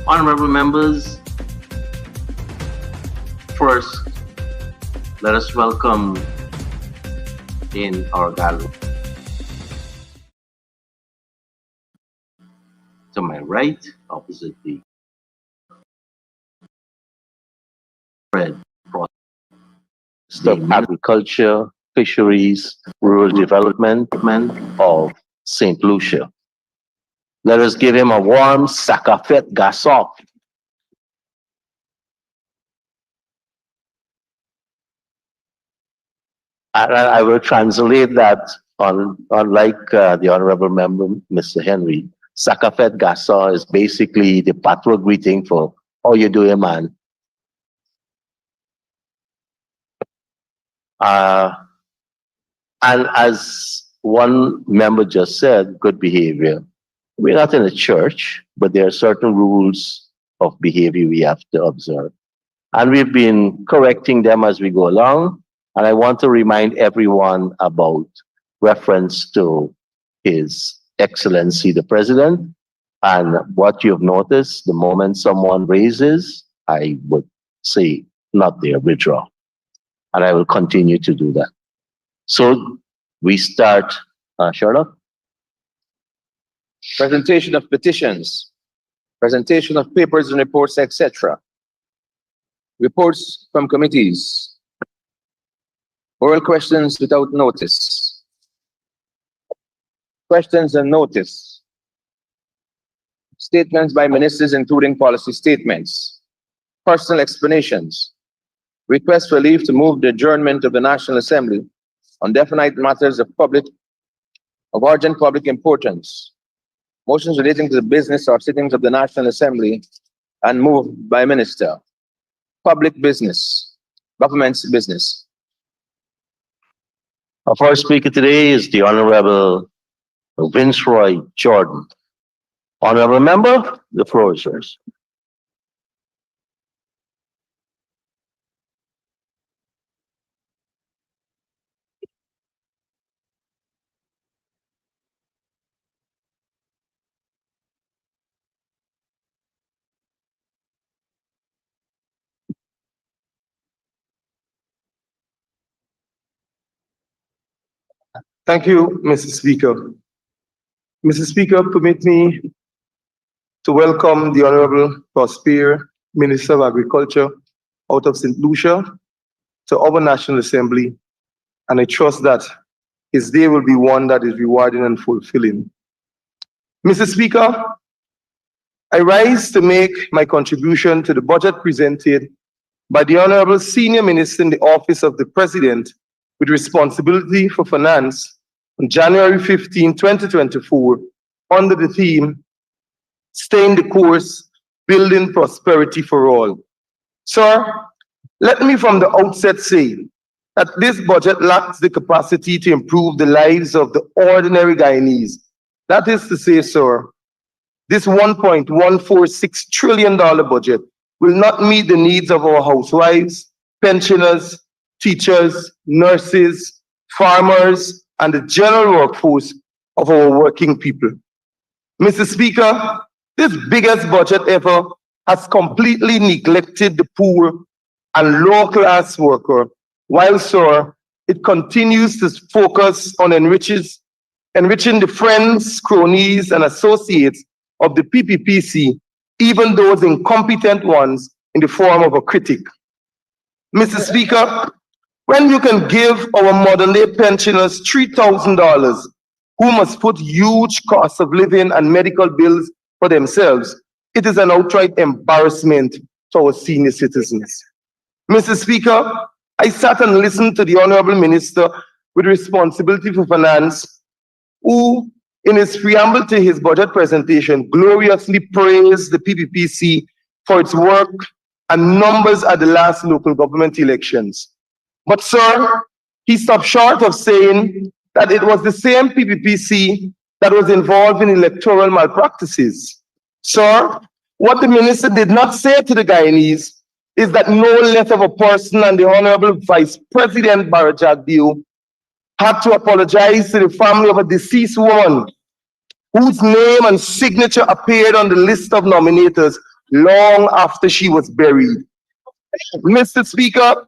Honorable members, first, let us welcome in our gallery. To my right, opposite the red cross, the Agriculture, Fisheries, Rural Development of St. Lucia. Let us give him a warm Sakafet Gasop. And I will translate that unlike the Honorable Member, Mr. Henry. Sakafet Gasa is basically the patois greeting for how you doing, man. And as one member just said, good behavior. We're not in a church, but there are certain rules of behavior we have to observe. And we've been correcting them as we go along. And I want to remind everyone about reference to His Excellency the President. And what you've noticed, the moment someone raises, I would say, not there, withdraw. And I will continue to do that. So we start, Sherlock? Presentation of petitions, presentation of papers and reports, etc. Reports from committees, oral questions without notice, questions and notice, statements by ministers including policy statements, personal explanations, request for leave to move the adjournment of the National Assembly on definite matters of urgent public importance, motions relating to the business or sittings of the National Assembly and moved by minister. Public business, government's business. Our first speaker today is the Honorable Vinceroy Jordan. Honorable Member, the floor is yours. Thank you, Mr. Speaker. Mr. Speaker, permit me to welcome the Honorable Prosper, Minister of Agriculture out of St. Lucia, to our National Assembly, and I trust that his day will be one that is rewarding and fulfilling. Mr. Speaker, I rise to make my contribution to the budget presented by the Honorable Senior Minister in the Office of the President with responsibility for finance on January 15, 2024, under the theme, Staying the Course, Building Prosperity for All. Sir, let me from the outset say that this budget lacks the capacity to improve the lives of the ordinary Guyanese. That is to say, sir, this $1.146 trillion budget will not meet the needs of our housewives, pensioners, teachers, nurses, farmers, and the general workforce of our working people. Mr. Speaker, this biggest budget ever has completely neglected the poor and low-class worker, while, sir, it continues to focus on enriching the friends, cronies, and associates of the PPPC, even those incompetent ones in the form of a critic. Mr. Speaker, when you can give our modern-day pensioners $3,000, who must put huge costs of living and medical bills for themselves, it is an outright embarrassment to our senior citizens. Mr. Speaker, I sat and listened to the Honorable Minister with responsibility for finance, who, in his preamble to his budget presentation, gloriously praised the PPPC for its work and numbers at the last local government elections. But, sir, he stopped short of saying that it was the same PPPC that was involved in electoral malpractices. Sir, what the minister did not say to the Guyanese is that no less of a person than the Honorable Vice President Barajagdio had to apologize to the family of a deceased woman whose name and signature appeared on the list of nominators long after she was buried. Mr. Speaker,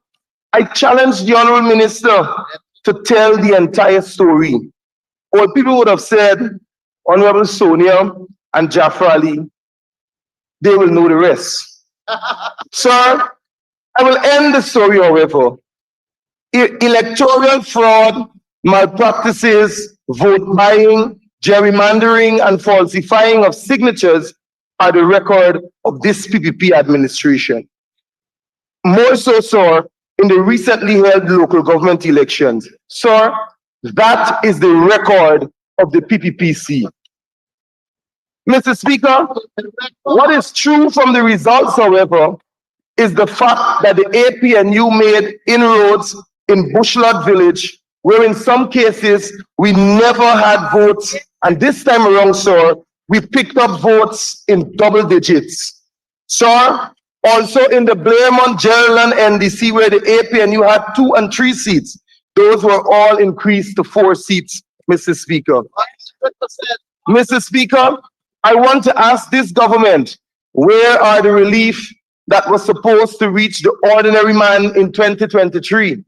I challenge the Honorable Minister to tell the entire story. Or people would have said, Honorable Sonia and Jafar Ali, they will know the rest. Sir, I will end the story, however. Electoral fraud, malpractices, vote buying, gerrymandering, and falsifying of signatures are the record of this PPP administration. More so, sir, in the recently held local government elections. Sir, that is the record of the PPPC. Mr. Speaker, what is true from the results, however, is the fact that the APNU made inroads in Bushlot Village, where in some cases we never had votes, and this time around, sir, we picked up votes in double digits. Sir, also in the Blairmont, Geraldine NDC, where the APNU had 2 and 3 seats, those were all increased to 4 seats, Mr. Speaker. Mr. Speaker, I want to ask this government, where are the relief that was supposed to reach the ordinary man in 2023?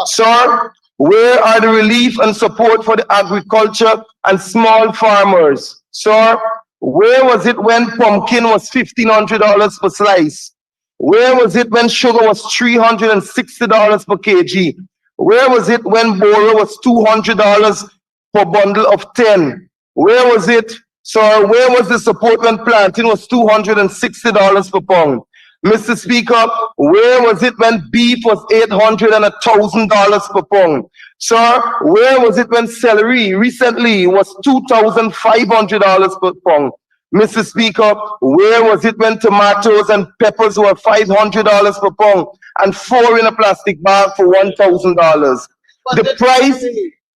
Sir, where are the relief and support for the agriculture and small farmers? Sir, where was it when pumpkin was $1,500 per slice? Where was it when sugar was $360 per kg? Where was it when boro was $200 per bundle of 10? Where was it, sir, where was the support when plantain was $260 per pound? Mr. Speaker, where was it when beef was $800 and $1,000 per pound? Sir, where was it when celery recently was $2,500 per pound? Mr. Speaker, where was it when tomatoes and peppers were $500 per pound and 4 in a plastic bag for $1,000? The price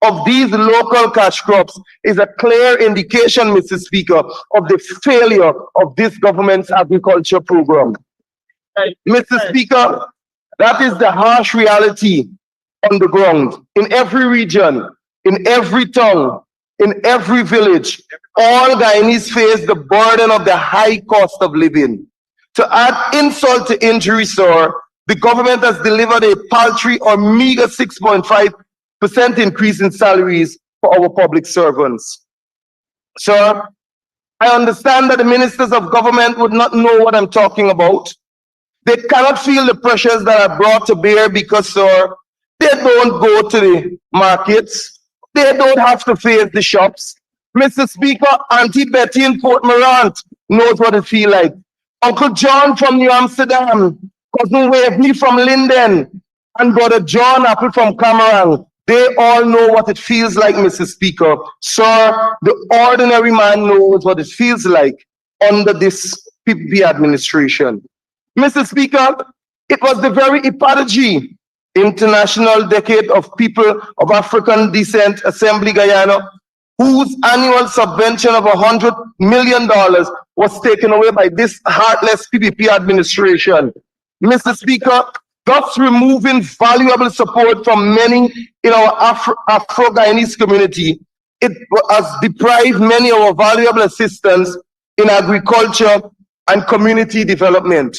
of these local cash crops is a clear indication, Mr. Speaker, of the failure of this government's agriculture program. Mr. Speaker, that is the harsh reality on the ground. In every region, in every town, in every village, all Guyanese face the burden of the high cost of living. To add insult to injury, sir, the government has delivered a paltry or meager 6.5% increase in salaries for our public servants. Sir, I understand that the ministers of government would not know what I'm talking about. They cannot feel the pressures that are brought to bear because, sir, they don't go to the markets. They don't have to face the shops. Mr. Speaker, Auntie Betty in Port Morant knows what it feels like. Uncle John from New Amsterdam, Cousin Waveney from Linden, and Brother John Apple from Cameron. They all know what it feels like, Mr. Speaker. Sir, the ordinary man knows what it feels like under this PPP administration. Mr. Speaker, it was the very Ipadaji, International Decade of People of African Descent Assembly Guyana, whose annual subvention of $100 million was taken away by this heartless PPP administration. Mr. Speaker, thus removing valuable support from many in our Afro-Guyanese community, it has deprived many of our valuable assistance in agriculture and community development.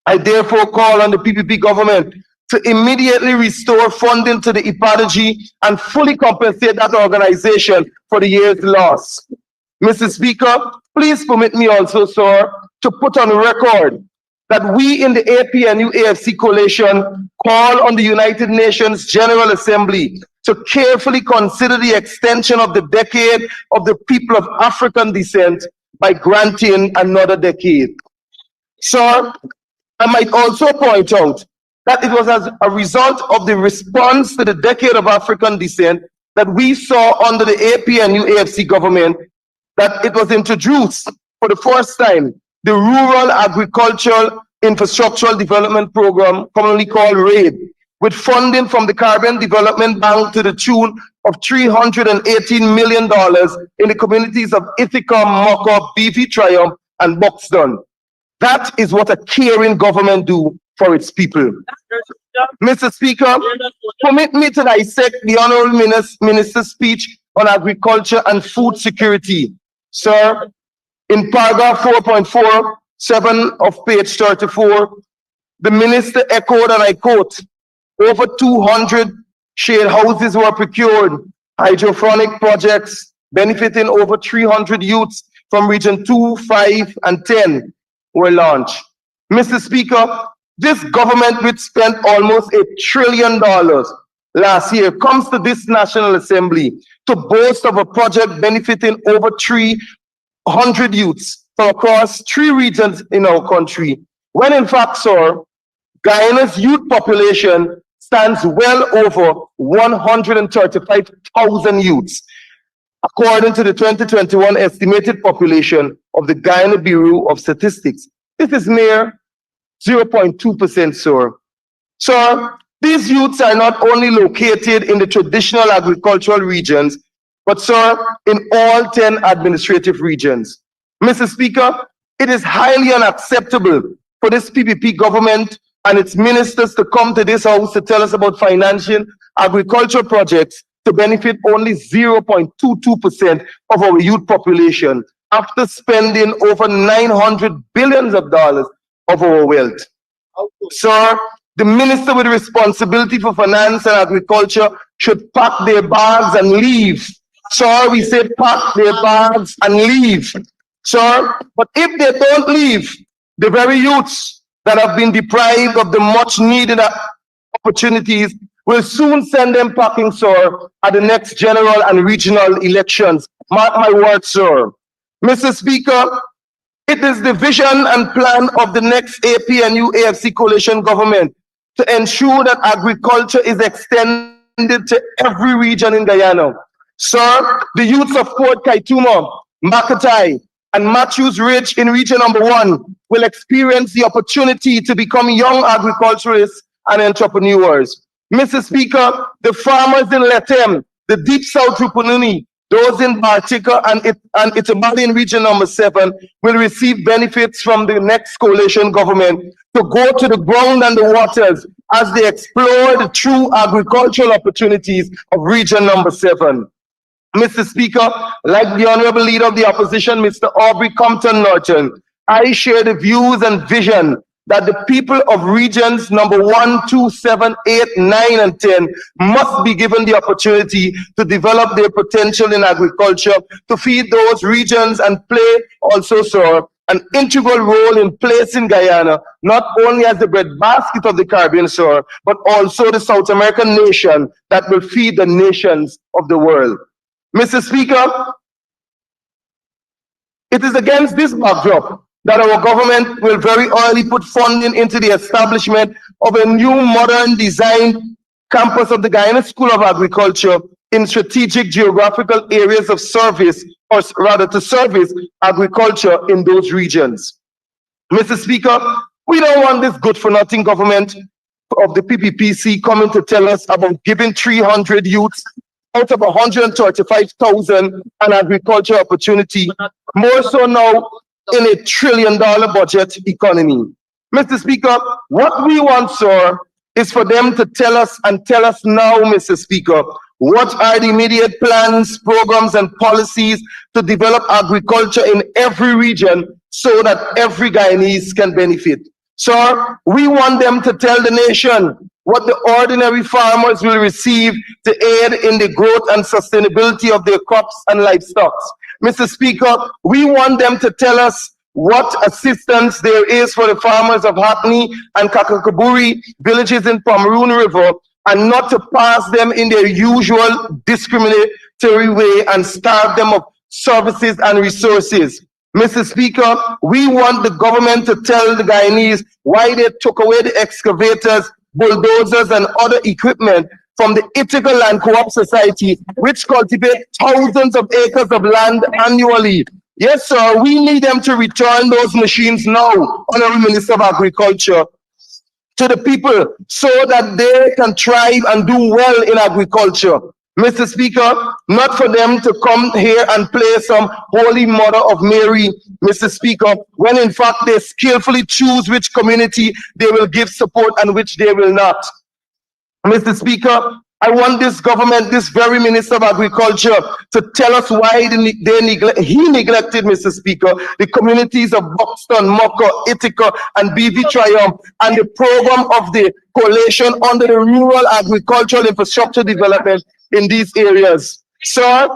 I therefore call on the PPP government to immediately restore funding to the Ipadaji and fully compensate that organization for the years lost. Mr. Speaker, please permit me also, sir, to put on record that we in the APNU AFC coalition call on the United Nations General Assembly to carefully consider the extension of the decade of the people of African descent by granting another decade. Sir, I might also point out that it was as a result of the response to the decade of African descent that we saw under the APNU AFC government that it was introduced for the first time the Rural Agricultural Infrastructural Development Program, commonly called RAID, with funding from the Caribbean Development Bank to the tune of $318 million in the communities of Ithaca, Mocha, Beefy, Triumph, and Buxton. That is what a caring government do for its people. Mr. Speaker, permit me to dissect the Honorable Minister's speech on agriculture and food security. Sir, in paragraph 4.4, 7 of page 34, the minister echoed, and I quote, over 200 shade houses were procured, hydroponic projects benefiting over 300 youths from Region 2, 5, and 10 were launched. Mr. Speaker, this government, which spent almost $1 trillion last year, comes to this National Assembly to boast of a project benefiting over 300 youths from across 3 regions in our country, when in fact, sir, Guyana's youth population stands well over 135,000 youths, according to the 2021 estimated population of the Guyana Bureau of Statistics. This is mere 0.2%, sir. Sir, these youths are not only located in the traditional agricultural regions, but, sir, in all 10 administrative regions. Mr. Speaker, it is highly unacceptable for this PPP government and its ministers to come to this house to tell us about financing agricultural projects to benefit only 0.22% of our youth population after spending over $900 billion of our wealth. Sir, the minister with responsibility for finance and agriculture should pack their bags and leave. Sir, we say pack their bags and leave. Sir, but if they don't leave, the very youths that have been deprived of the much needed opportunities will soon send them packing, sir, at the next general and regional elections. Mark my words, sir. Mr. Speaker, it is the vision and plan of the next APNU AFC coalition government to ensure that agriculture is extended to every region in Guyana. Sir, the youths of Port Kaituma, Makatai, and Matthews Ridge in region number 1 will experience the opportunity to become young agriculturists and entrepreneurs. Mr. Speaker, the farmers in Letem, the Deep South Rupununi, those in Bartica and Itamali in region number 7 will receive benefits from the next coalition government to go to the ground and the waters as they explore the true agricultural opportunities of region number 7. Mr. Speaker, like the Honorable Leader of the Opposition, Mr. Aubrey Compton Norton, I share the views and vision that the people of regions number 1, 2, 7, 8, 9, and 10 must be given the opportunity to develop their potential in agriculture, to feed those regions and play also, sir, an integral role in placing Guyana, not only as the breadbasket of the Caribbean, sir, but also the South American nation that will feed the nations of the world. Mr. Speaker, it is against this backdrop that our government will very early put funding into the establishment of a new modern designed campus of the Guyana School of Agriculture in strategic geographical areas of service, or rather to service agriculture in those regions. Mr. Speaker, we don't want this good-for-nothing government of the PPPC coming to tell us about giving 300 youths out of 135,000 an agriculture opportunity, more so now in $1 trillion budget economy. Mr. Speaker, what we want, sir, is for them to tell us now, Mr. Speaker, what are the immediate plans, programs, and policies to develop agriculture in every region so that every Guyanese can benefit. Sir, we want them to tell the nation what the ordinary farmers will receive to aid in the growth and sustainability of their crops and livestock. Mr. Speaker, we want them to tell us what assistance there is for the farmers of Hackney and Kakakaburi villages in Pomeroon River, and not to pass them in their usual discriminatory way and starve them of services and resources. Mr. Speaker, we want the government to tell the Guyanese why they took away the excavators, bulldozers, and other equipment from the Ithaca Land Co-op Society, which cultivate thousands of acres of land annually. Yes, sir, we need them to return those machines now, Honorable Minister of Agriculture, to the people so that they can thrive and do well in agriculture. Mr. Speaker, not for them to come here and play some Holy Mother of Mary, Mr. Speaker, when in fact they skillfully choose which community they will give support and which they will not. Mr. Speaker, I want this government, this very Minister of Agriculture, to tell us why he neglected, Mr. Speaker, the communities of Buxton, Moko, Ithaca, and BV Triumph, and the program of the coalition under the Rural Agricultural Infrastructure Development in these areas. Sir,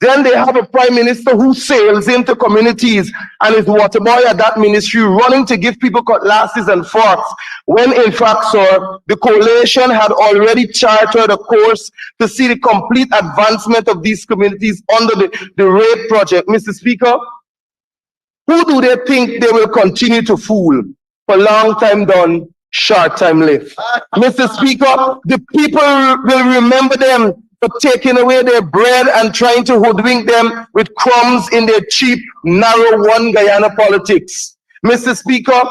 then they have a prime minister who sails into communities and is water boy at that ministry, running to give people cutlasses and forks, when in fact, sir, the coalition had already chartered a course to see the complete advancement of these communities under the RAPE project. Mr. Speaker, who do they think they will continue to fool? For long time done, short time live. Mr. Speaker, the people will remember them for taking away their bread and trying to hoodwink them with crumbs in their cheap, narrow one Guyana politics. Mr. Speaker,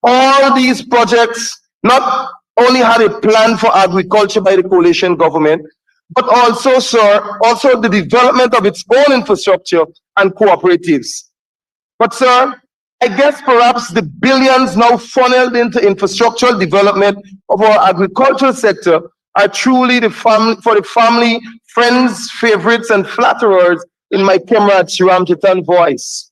all these projects not only had a plan for agriculture by the coalition government, but also, sir, also the development of its own infrastructure and cooperatives. But, sir, I guess perhaps the billions now funneled into infrastructural development of our agricultural sector are truly for the family, friends, favorites, and flatterers in my comrade Shiram Chitan voice.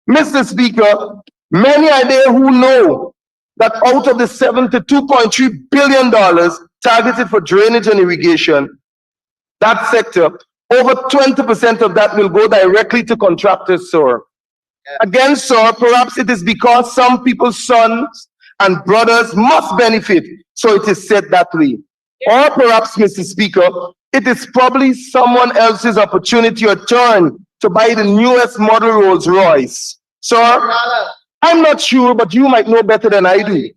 Mr. Speaker, many are there who know that out of the $72.3 billion targeted for drainage and irrigation, that sector, over 20% of that will go directly to contractors, sir. Again, sir, perhaps it is because some people's sons and brothers must benefit, so it is said that way. Or perhaps, Mr. Speaker, it is probably someone else's opportunity or turn to buy the newest model Rolls Royce. Sir, I'm not sure, but you might know better than I do.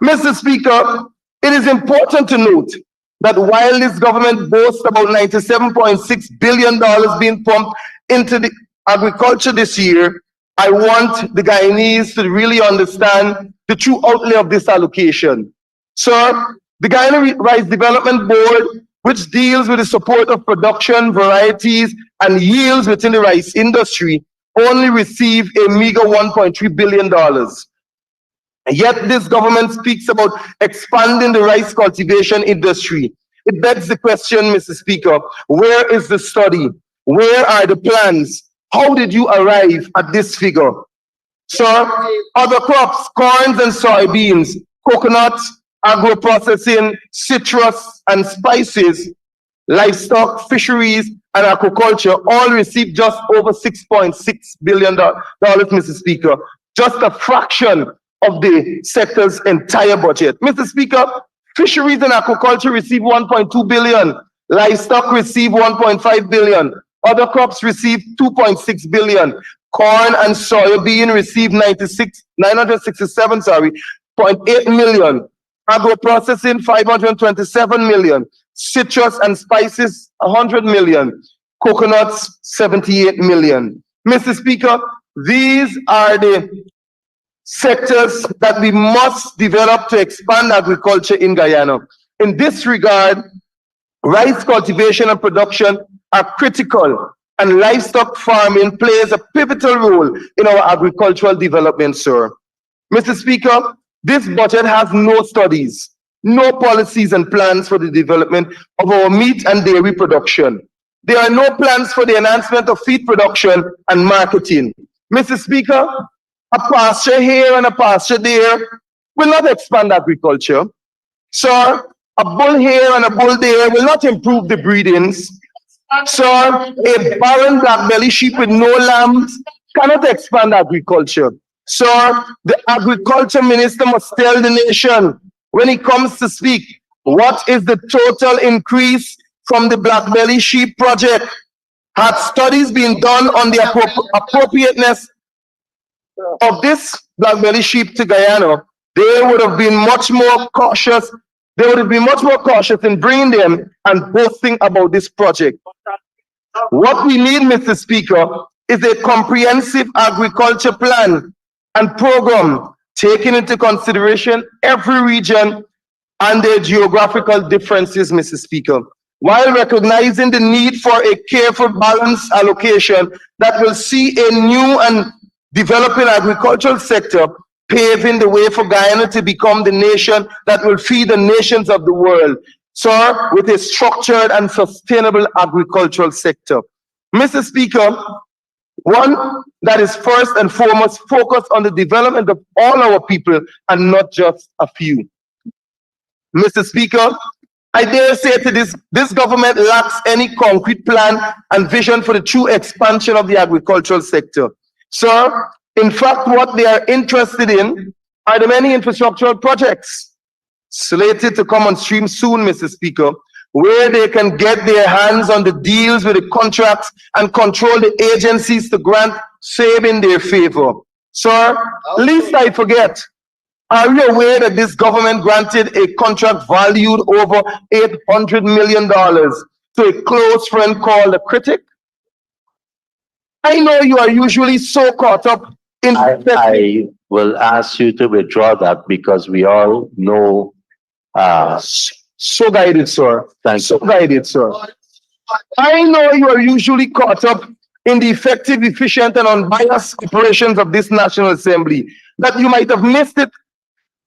Mr. Speaker, it is important to note that while this government boasts about $97.6 billion being pumped into the agriculture this year, I want the Guyanese to really understand the true outlay of this allocation. Sir, the Guyana Rice Development Board, which deals with the support of production, varieties, and yields within the rice industry, only receive a meager $1.3 billion. Yet this government speaks about expanding the rice cultivation industry. It begs the question, Mr. Speaker, where is the study? Where are the plans? How did you arrive at this figure? Sir, other crops, corns and soybeans, coconuts, agro-processing, citrus and spices, livestock, fisheries, and aquaculture all received just over $6.6 billion, Mr. Speaker. Just a fraction of the sector's entire budget. Mr. Speaker, fisheries and aquaculture receive $1.2 billion, livestock receive $1.5 billion, other crops receive $2.6 billion, corn and soybean receive 967.8 million, agro-processing 527 million, citrus and spices 100 million, coconuts 78 million. Mr. Speaker, these are the sectors that we must develop to expand agriculture in Guyana. In this regard, rice cultivation and production are critical, and livestock farming plays a pivotal role in our agricultural development, sir. Mr. Speaker, this budget has no studies, no policies and plans for the development of our meat and dairy production. There are no plans for the enhancement of feed production and marketing. Mr. Speaker, a pasture here and a pasture there will not expand agriculture. Sir, a bull here and a bull there will not improve the breedings. Sir, a barren black belly sheep with no lambs cannot expand agriculture. Sir, the agriculture minister must tell the nation when he comes to speak, what is the total increase from the black belly sheep project? Had studies been done on the appropriateness of this black belly sheep to Guyana, they would have been much more cautious. They would have been much more cautious in bringing them and boasting about this project. What we need, Mr. Speaker, is a comprehensive agriculture plan and program taking into consideration every region and their geographical differences, Mr. Speaker, while recognizing the need for a careful balanced allocation that will see a new and developing agricultural sector paving the way for Guyana to become the nation that will feed the nations of the world. sir, with a structured and sustainable agricultural sector. Mr. Speaker, one that is first and foremost focused on the development of all our people and not just a few. Mr. Speaker, I dare say to this government lacks any concrete plan and vision for the true expansion of the agricultural sector. Sir, in fact, what they are interested in are the many infrastructural projects slated to come on stream soon, Mr. Speaker, where they can get their hands on the deals with the contracts and control the agencies to grant save in their favor. Sir, least I forget, are you aware that this government granted a contract valued over $800 million to a close friend called a critic? I know you are usually so caught up in... I will ask you to withdraw that because we all know. So guided, sir. Thank So you. guided, sir. I know you are usually caught up in the effective, efficient, and unbiased operations of this National Assembly, that you might have missed it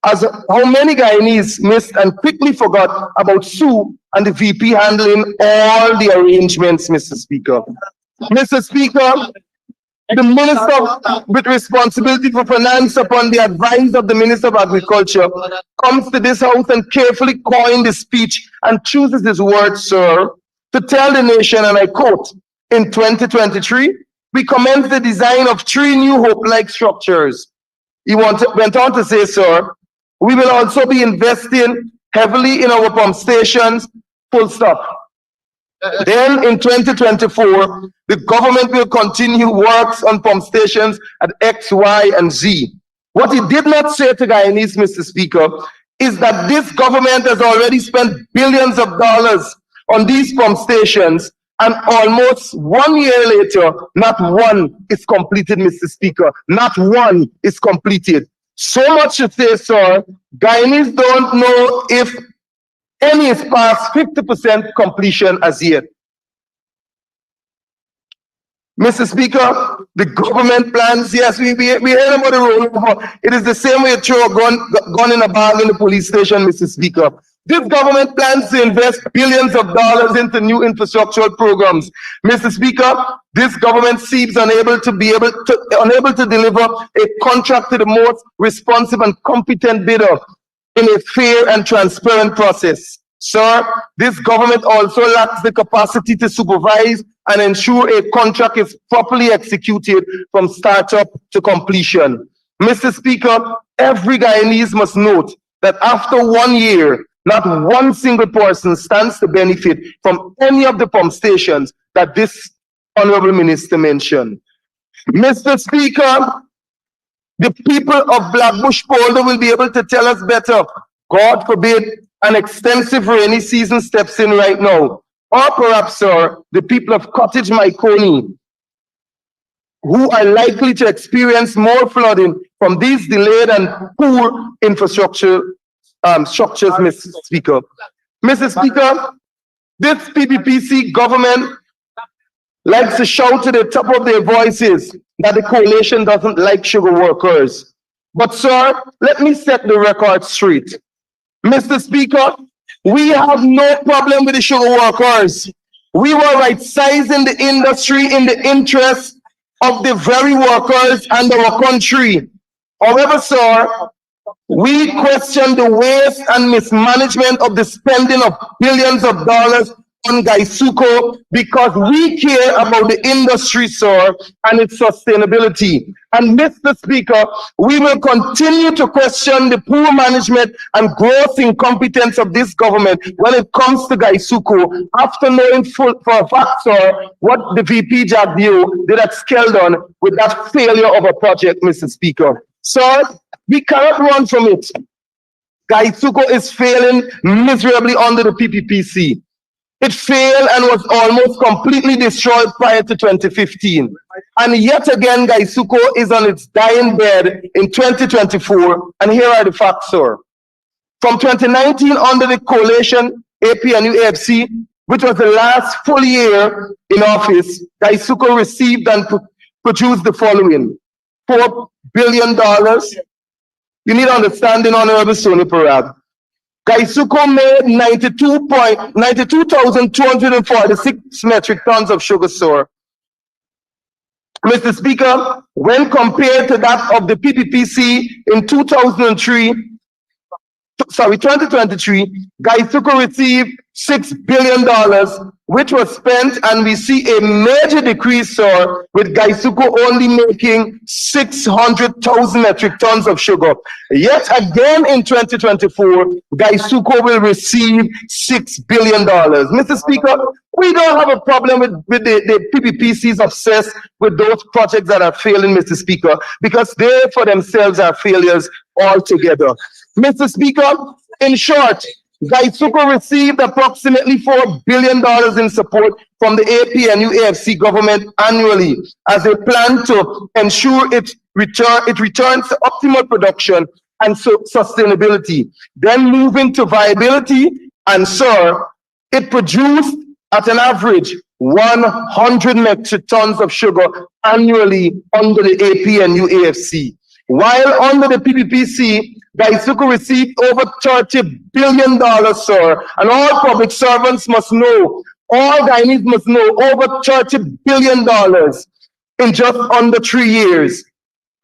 as how many Guyanese missed and quickly forgot about Sue and the VP handling all the arrangements, Mr. Speaker. Mr. Speaker, the Minister with responsibility for finance, upon the advice of the Minister of Agriculture, comes to this house and carefully coins the speech and chooses his words, sir, to tell the nation, and I quote, in 2023, we commenced the design of 3 new hope-like structures. He went on to say, sir, we will also be investing heavily in our pump stations, full stop. Then in 2024, the government will continue works on pump stations at X, Y, and Z. What he did not say to Guyanese, Mr. Speaker, is that this government has already spent billions of dollars on these pump stations, and almost 1 year later, not one is completed, Mr. Speaker. Not one is completed. So much to say, sir, Guyanese don't know if any is past 50% completion as yet. Mr. Speaker, the government plans, yes, we heard about the rollover. It is the same way you throw a gun in a bag in the police station, Mr. Speaker. This government plans to invest billions of dollars into new infrastructural programs. Mr. Speaker, this government seems unable to deliver a contract to the most responsive and competent bidder in a fair and transparent process. Sir, this government also lacks the capacity to supervise and ensure a contract is properly executed from startup to completion. Mr. Speaker, every Guyanese must note that after 1 year, not one single person stands to benefit from any of the pump stations that this honorable minister mentioned. Mr. Speaker, the people of Blackbush Polder will be able to tell us better. God forbid an extensive rainy season steps in right now. Or perhaps, sir, the people of Cottage Myconi, who are likely to experience more flooding from these delayed and poor infrastructure structures, Mr. Speaker. Mr. Speaker, this PPPC government likes to shout to the top of their voices that the coalition doesn't like sugar workers. But, sir, let me set the record straight. Mr. Speaker, we have no problem with the sugar workers. We were right-sizing the industry in the interest of the very workers and our country. However, sir, we question the waste and mismanagement of the spending of billions of dollars on Gaisuko because we care about the industry, sir, and its sustainability. And Mr. Speaker, we will continue to question the poor management and gross incompetence of this government when it comes to Gaisuko, after knowing for a fact, sir, what the VP Jagdio did at Skeldon with that failure of a project, Mr. Speaker. Sir, we cannot run from it. Gaisuko is failing miserably under the PPPC. It failed and was almost completely destroyed prior to 2015. And yet again, Gaisuko is on its dying bed in 2024. And here are the facts, sir. From 2019, under the coalition, APNU AFC, which was the last full year in office, Gaisuko received and produced the following: $4 billion. You need understanding, Honorable Soni Parag. Gaisuko made 92,246 metric tons of sugar, sir. Mr. Speaker, when compared to that of the PPPC in 2023, Gaisuko received $6 billion, which was spent, and we see a major decrease, sir, with Gaisuko only making 600,000 metric tons of sugar. Yet again in 2024, Gaisuko will receive $6 billion. Mr. Speaker, we don't have a problem with the PPPCs obsessed with those projects that are failing, Mr. Speaker, because they for themselves are failures altogether. Mr. Speaker, in short, Gaisuko received approximately $4 billion in support from the APNU AFC government annually as they plan to ensure it returns to optimal production and sustainability. Then moving to viability, and sir, it produced at an average 100 metric tons of sugar annually under the APNU AFC. While under the PPPC, Gaisuko received over $30 billion, sir, and all public servants must know, all Guyanese must know, over $30 billion in just under 3 years.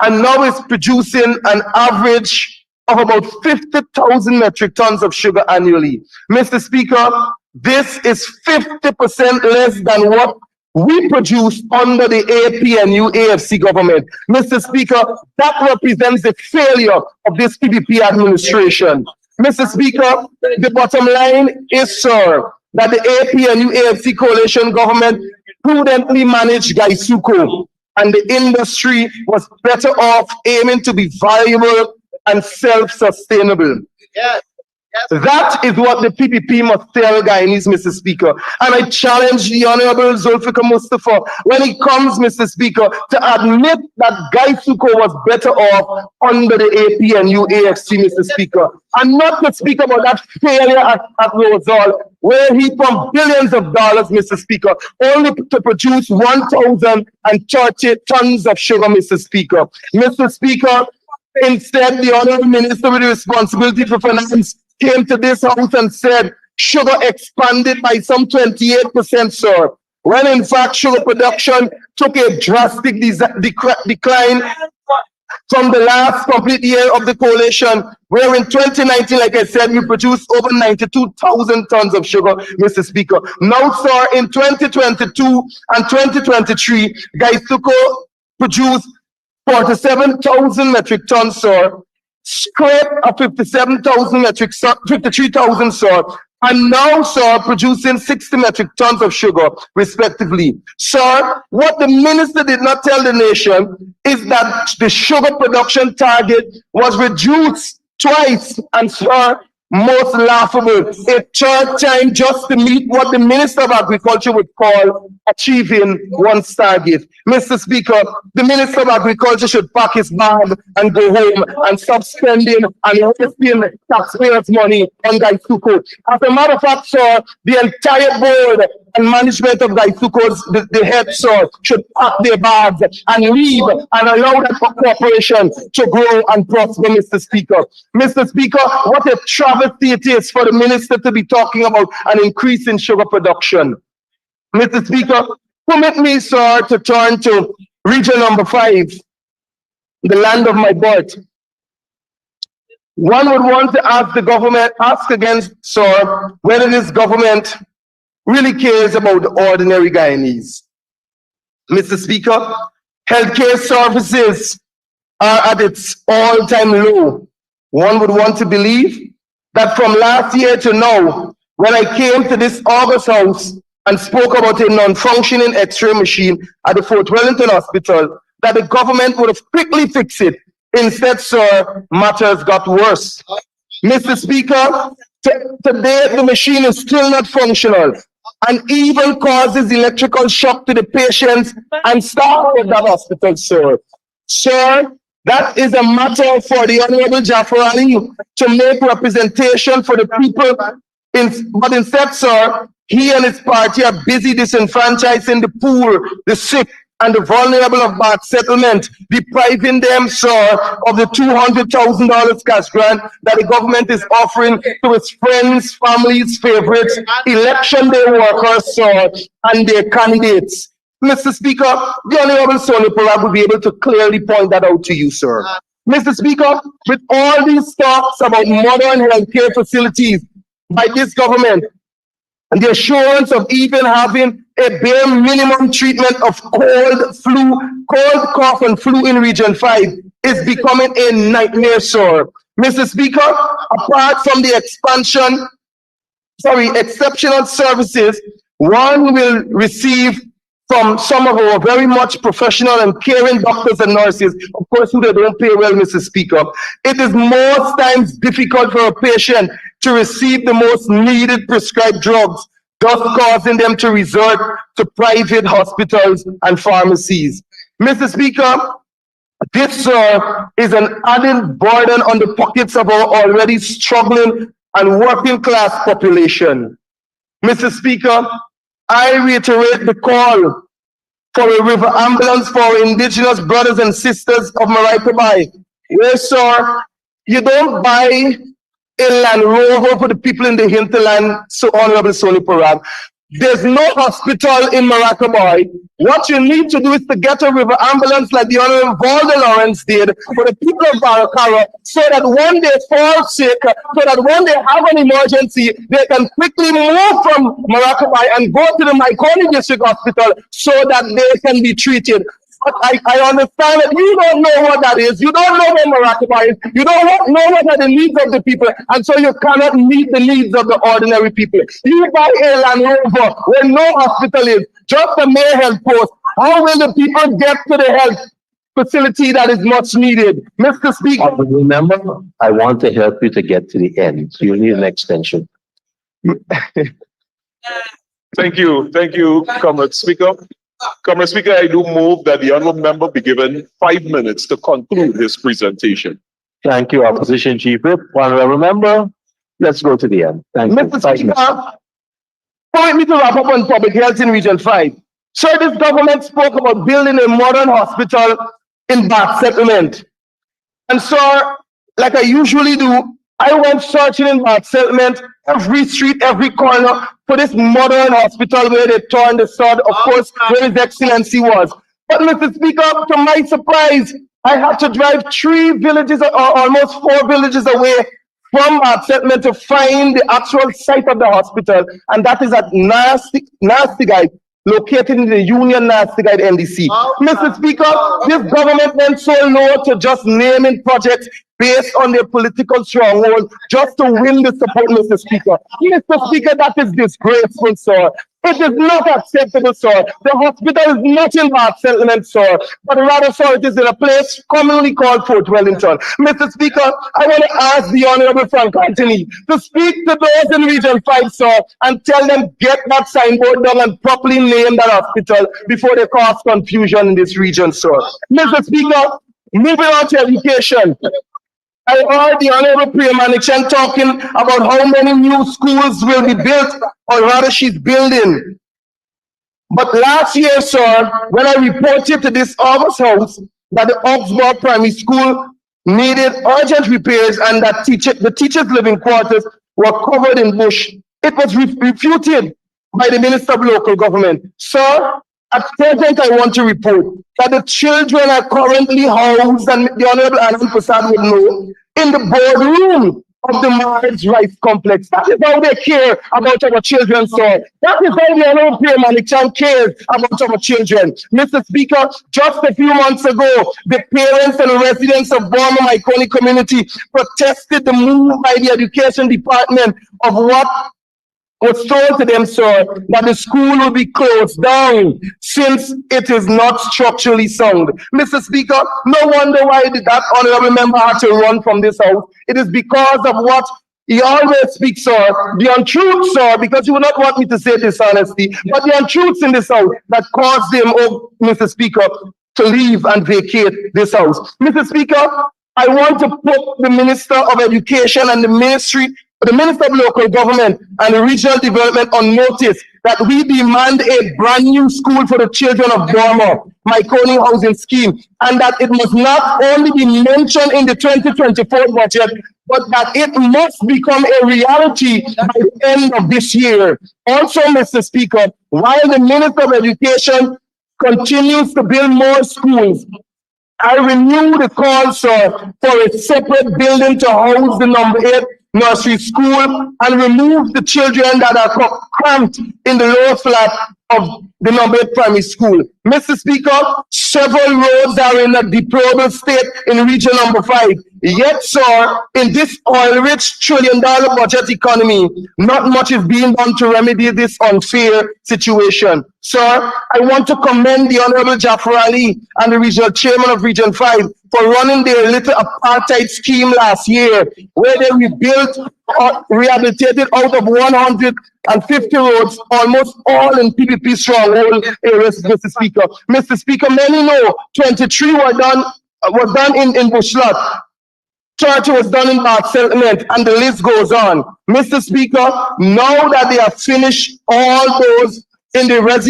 And now it's producing an average of about 50,000 metric tons of sugar annually. Mr. Speaker, this is 50% less than what we produce under the APNU AFC government. Mr. Speaker, that represents the failure of this PDP administration. Mr. Speaker, the bottom line is, sir, that the APNU AFC coalition government prudently managed Gaisuko, and the industry was better off aiming to be viable and self-sustainable. Yes. That is what the PPP must tell Guyanese, Mr. Speaker. And I challenge the Honorable Zulfikar Mustafa, when he comes, Mr. Speaker, to admit that Gaisuko was better off under the APNU AFC, Mr. Speaker. And not to speak about that failure at Rosal, where he pumped billions of dollars, Mr. Speaker, only to produce 1,030 tons of sugar, Mr. Speaker. Mr. Speaker, instead, the Honorable Minister with the responsibility for finance came to this house and said sugar expanded by some 28%, sir, when in fact sugar production took a drastic decline from the last complete year of the coalition, where in 2019, like I said, we produced over 92,000 tons of sugar, Mr. Speaker. Now, sir, in 2022 and 2023, Gaisuko produced 47,000 metric tons, sir, scrape of 53,000, sir, and now, sir, producing 60 metric tons of sugar, respectively. Sir, what the minister did not tell the nation is that the sugar production target was reduced twice, and sir, most laughable, a third time just to meet what the Minister of Agriculture would call achieving one's target. Mr. Speaker, the Minister of Agriculture should pack his bag and go home and stop spending and wasting taxpayers' money on Gaisuko. As a matter of fact, sir, the entire board and management of Gaisuko's, the head, sir, should pack their bags and leave and allow that corporation to grow and prosper, Mr. Speaker. Mr. Speaker, what a travesty it is for the minister to be talking about an increase in sugar production. Mr. Speaker, permit me, sir, to turn to region number 5, the land of my birth. One would want to ask the government, sir, whether this government really cares about the ordinary Guyanese. Mr. Speaker, healthcare services are at its all-time low. One would want to believe that from last year to now, when I came to this August House and spoke about a non-functioning X-ray machine at the Fort Wellington Hospital, that the government would have quickly fixed it. Instead, sir, matters got worse. Mr. Speaker, today the machine is still not functional and even causes electrical shock to the patients and staff of that hospital, sir. Sir, that is a matter for the Honorable Jafar Ali to make representation for the people. But instead, sir, he and his party are busy disenfranchising the poor, the sick, and the vulnerable of bad settlement, depriving them, sir, of the $200,000 cash grant that the government is offering to its friends, families, favorites, election day workers, sir, and their candidates. Mr. Speaker, the Honorable Sonny Parag will be able to clearly point that out to you, sir. Mr. Speaker, with all these talks about modern healthcare facilities by this government, and the assurance of even having a bare minimum treatment of cold, cough, and flu in Region 5 is becoming a nightmare, sir. Mr. Speaker, apart from the exceptional services one will receive from some of our very much professional and caring doctors and nurses, of course, who they don't pay well, Mr. Speaker, it is most times difficult for a patient to receive the most needed prescribed drugs, thus causing them to resort to private hospitals and pharmacies. Mr. Speaker, this, sir, is an added burden on the pockets of our already struggling and working class population. Mr. Speaker, I reiterate the call for a river ambulance for our indigenous brothers and sisters of Maracaibo, where, sir, you don't buy a Land Rover for the people in the hinterland, so Honorable Sonny Parag. There's no hospital in Maracaibo. What you need to do is to get a river ambulance like the Honorable Valda Lawrence did for the people of Baracara, so that when they fall sick, so that when they have an emergency, they can quickly move from Maracaibo and go to the Maikoni District Hospital so that they can be treated. But I understand that you don't know what that is. You don't know where Maracaibo is. You don't know what are the needs of the people. And so you cannot meet the needs of the ordinary people. You buy a Land Rover where no hospital is, just a mere health post. How will the people get to the health facility that is much needed? Mr. Speaker. Remember, I want to help you to get to the end. So you need an extension. Thank you, Comrade Speaker. Comrade Speaker, I do move that the honourable member be given 5 minutes to conclude his presentation. Thank you, Opposition Chief Whip. Honorable member, let's go to the end. Thank you. Mr. Speaker, permit me to wrap up on public health in Region 5. Sir, this government spoke about building a modern hospital in Bath Settlement. And sir, like I usually do, I went searching in Bath Settlement, every street, every corner, for this modern hospital where they turned the sword, of course, where His Excellency was. But Mr. Speaker, to my surprise, I had to drive 3 villages, or almost 4 villages away from Bath Settlement to find the actual site of the hospital, and that is at Nasty Guide, located in the Union Nasty Guide NDC. Mr. Speaker, this government went so low to just naming projects based on their political stronghold just to win the support, Mr. Speaker. Mr. Speaker, that is disgraceful, sir. It is not acceptable, sir. The hospital is not in Bath Settlement, sir, but rather, sir, it is in a place commonly called Fort Wellington. Mr. Speaker, I want to ask the Honorable Frank Anthony to speak to those in Region 5, sir, and tell them get that signboard down and properly name that hospital before they cause confusion in this region, sir. Mr. Speaker, moving on to education. I heard the Honorable Priya Manichan talking about how many new schools will be built, or rather she's building. But last year, sir, when I reported to this August House that the Oxford Primary School needed urgent repairs and that the teachers' living quarters were covered in bush, it was refuted by the Minister of Local Government. Sir, at present, I want to report that the children are currently housed, and the Honorable Anand Prasad would know, in the boardroom of the Marriage Rights Complex. That is how they care about our children, sir. That is how the Honorable Priya Manichan cares about our children. Mr. Speaker, just a few months ago, the parents and residents of Burma Maikoni community protested the move by the Education Department of what was told to them, sir, that the school will be closed down since it is not structurally sound. Mr. Speaker, no wonder why that honorable member had to run from this house. It is because of what he always speaks, sir, the untruth, sir, because you would not want me to say dishonesty, but the untruths in this house that caused him, oh, Mr. Speaker, to leave and vacate this house. Mr. Speaker, I want to put the Minister of Education and the Minister of Local Government and Regional Development on notice that we demand a brand new school for the children of Burma, Myconi Housing Scheme, and that it must not only be mentioned in the 2024 budget, but that it must become a reality by the end of this year. Also, Mr. Speaker, while the Minister of Education continues to build more schools, I renew the call, sir, for a separate building to house the number 8 nursery school and remove the children that are cramped in the lower flat of the number 8 primary school. Mr. Speaker, several roads are in a deplorable state in region number 5. Yet, sir, in this oil-rich trillion-dollar budget economy, not much is being done to remedy this unfair situation. Sir, I want to commend the Honorable Jafar Ali and the regional chairman of Region 5 for running their little apartheid scheme last year, where they rebuilt or rehabilitated out of 150 roads, almost all in PPP stronghold areas, Mr. Speaker. Mr. Speaker, many know 23 was done in Bushlot. 30 was done in Bath Settlement, and the list goes on. Mr. Speaker, now that they have finished all those now that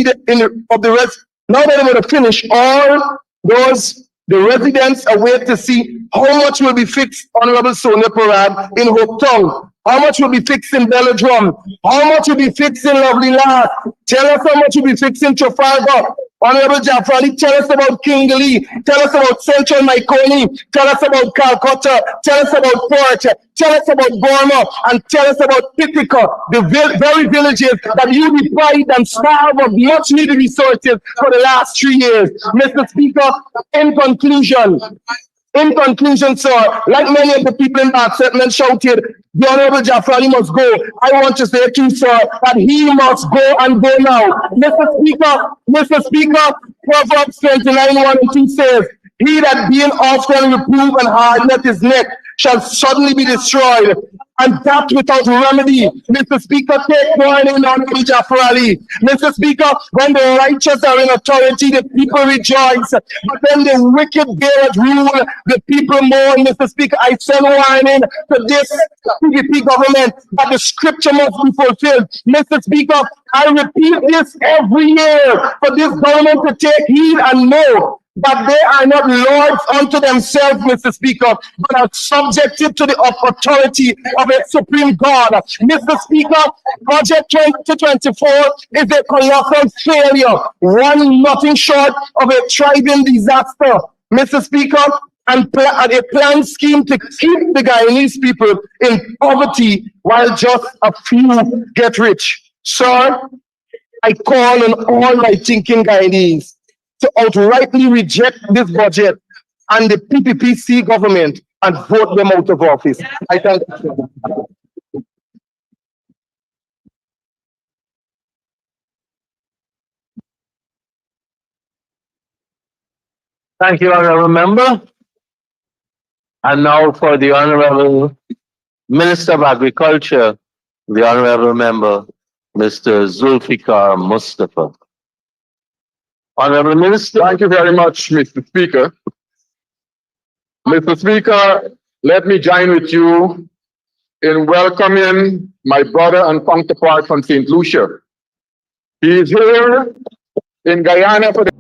they're going to finish all those, the residents are waiting to see how much will be fixed, Honorable Sonia Parad, in Hope Town. How much will be fixed in Belladrum? How much will be fixed in Lovely Land? Tell us how much will be fixed in Trafalgar. Honorable Jafari, tell us about Kingley. Tell us about Central Myconi. Tell us about Calcutta. Tell us about Port. Tell us about Burma. And tell us about Pitica, the very villages that you deprived and starved of much needed resources for the last 3 years. Mr. Speaker, in conclusion, sir, like many of the people in that settlement shouted, the Honorable Jafari must go. I want to say to you, sir, that he must go and go now. Mr. Speaker, Proverbs 29:1-2 says, he that being often reproved and hardeneth his neck shall suddenly be destroyed, and that without remedy. Mr. Speaker, take warning on Jafar Ali. Mr. Speaker, when the righteous are in authority, the people rejoice, but when the wicked bear rule, the people mourn. Mr. Speaker, I send warning to this PDP government that the scripture must be fulfilled. Mr. Speaker, I repeat this every year for this government to take heed and know that they are not lords unto themselves, Mr. Speaker, but are subjected to the authority of a supreme God. Mr. Speaker, Project 2024 is a colossal failure, one nothing short of a thriving disaster. Mr. Speaker, and a planned scheme to keep the Guyanese people in poverty while just a few get rich. Sir, I call on all my thinking Guyanese to outrightly reject this budget and the PPPC government and vote them out of office. I thank you. Thank you, Honorable Member. And now for the Honorable Minister of Agriculture, the Honorable Member, Mr. Zulfikar Mustafa. Honorable Minister. Thank you very much, Mr. Speaker. Mr. Speaker, let me join with you in welcoming my brother and counterpart from St. Lucia. He is here in Guyana for the